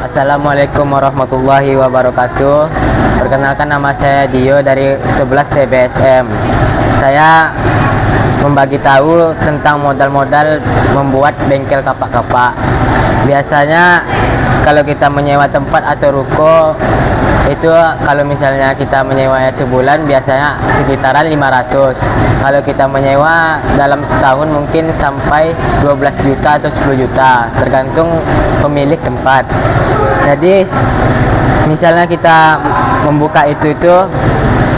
Assalamualaikum warahmatullahi wabarakatuh. Perkenalkan, nama saya Dio dari 11 TBSM. Saya membagi tahu tentang modal-modal membuat bengkel kapak-kapak. Biasanya kalau kita menyewa tempat atau ruko itu, kalau misalnya kita menyewanya sebulan biasanya sekitaran 500. Kalau kita menyewa dalam setahun mungkin sampai 12 juta atau 10 juta tergantung pemilik tempat. Jadi misalnya kita membuka itu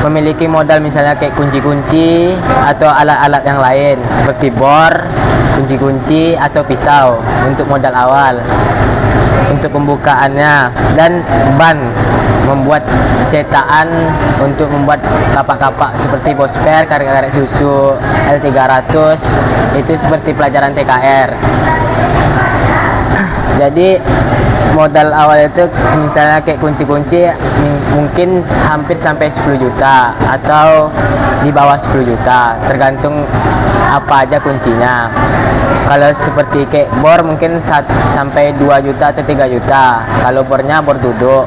memiliki modal misalnya kayak kunci-kunci atau alat-alat yang lain seperti bor, kunci-kunci atau pisau untuk modal awal untuk pembukaannya, dan ban membuat cetakan untuk membuat kapak-kapak seperti bosper, karet-karet susu, L300 itu seperti pelajaran TKR. Jadi modal awal itu misalnya kayak kunci-kunci mungkin hampir sampai 10 juta atau di bawah 10 juta tergantung apa aja kuncinya. Kalau seperti kayak bor mungkin sampai 2 juta atau 3 juta kalau bornya bor duduk,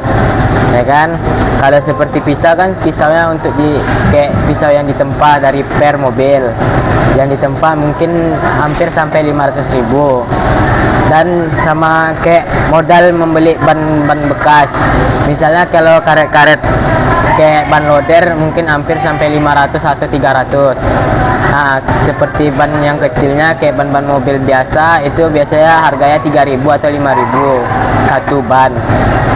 ya kan. Kalau seperti pisau kan pisaunya untuk kayak pisau yang ditempa dari per mobil yang ditempa mungkin hampir sampai 500.000. Dan sama kayak modal membeli ban bekas, misalnya kalau karet-karet kayak ban loader mungkin hampir sampai 500 atau 300. Nah, seperti ban yang kecilnya kayak ban-ban mobil biasa itu biasanya harganya 3.000 atau 5.000 satu ban.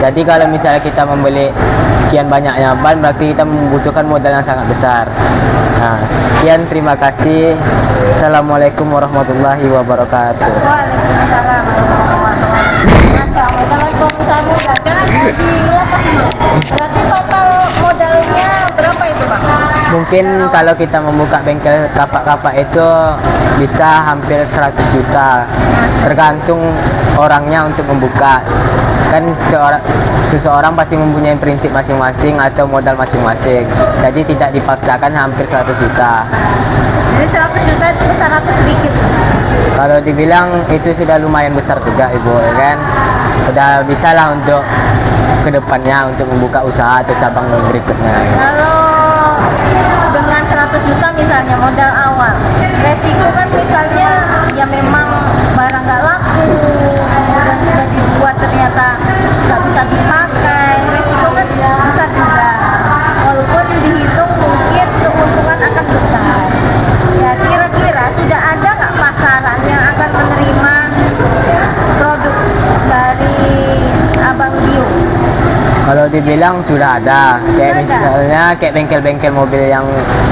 Jadi kalau misalnya kita membeli sekian banyaknya ban berarti kita membutuhkan modal yang sangat besar. Nah, sekian, terima kasih. Assalamualaikum warahmatullahi wabarakatuh. Waalaikumsalam warahmatullahi wabarakatuh. Kalau pengusaha muda jangan di lapas ini. Berarti total modalnya berapa itu, Bang? Mungkin kalau kita membuka bengkel kapak-kapak itu bisa hampir 100 juta tergantung orangnya untuk membuka. Kan seseorang pasti mempunyai prinsip masing-masing atau modal masing-masing, jadi tidak dipaksakan hampir 100 juta. Jadi 100 juta itu besar atau sedikit? Kalau dibilang itu sudah lumayan besar juga, Ibu, ya kan. Udah bisa lah untuk kedepannya untuk membuka usaha atau cabang berikutnya. Kalau dengan 100 juta misalnya modal awal, resiko kan misalnya ya memang barang nggak laku, kemudian sudah dibuat ternyata nggak bisa dipakai, resiko kan besar juga. Walaupun dihitung mungkin keuntungan akan besar. Ya kira-kira sudah ada nggak pasaran yang akan menerima produk dari Abang Dio? Kalau dibilang sudah ada, kayak misalnya kayak bengkel-bengkel mobil yang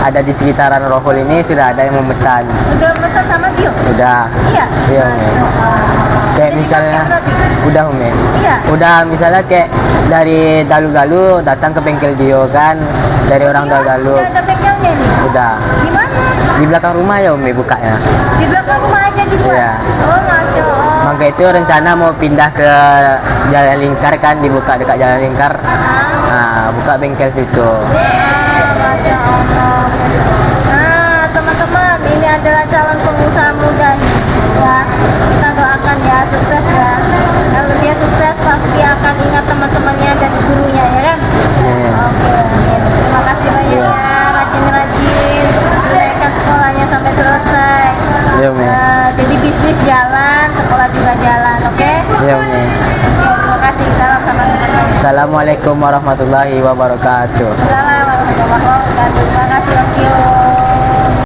ada di sekitaran Rohol ini sudah ada yang memesan. Udah pesan sama Dio? Udah. Iya. Iya, Umi. Kayak misalnya udah, Umi. Iya. Udah misalnya kayak dari Dalu-Dalu datang ke bengkel Dio kan, dari orang Dalu-Dalu. Udah ada bengkelnya nih? Udah. Di mana? Di belakang rumah ya, Umi, bukanya. Di belakang rumah aja dibuat? Iya. Oh, Masya Allah. Maka itu rencana mau pindah ke Jalan Lingkar kan, dibuka dekat Jalan Lingkar. Nah, buka bengkel situ. Masya Allah. Nah, teman-teman, ini adalah calon pengusaha muda nih. Ya, kita doakan ya, sukses ya. Kalau dia sukses, pasti akan ingat teman-temannya dan gurunya, ya kan? Iya. Oke, amin. Terima kasih banyak ya, rajin-rajin tunaikan sekolahnya sampai selesai. Iya, Umi. Jadi bisnis jalan, sekolah juga jalan, oke? Iya, Umi. Terima kasih, salam sama teman-teman. Assalamualaikum warahmatullahi wabarakatuh. Assalamualaikum warahmatullahi wabarakatuh.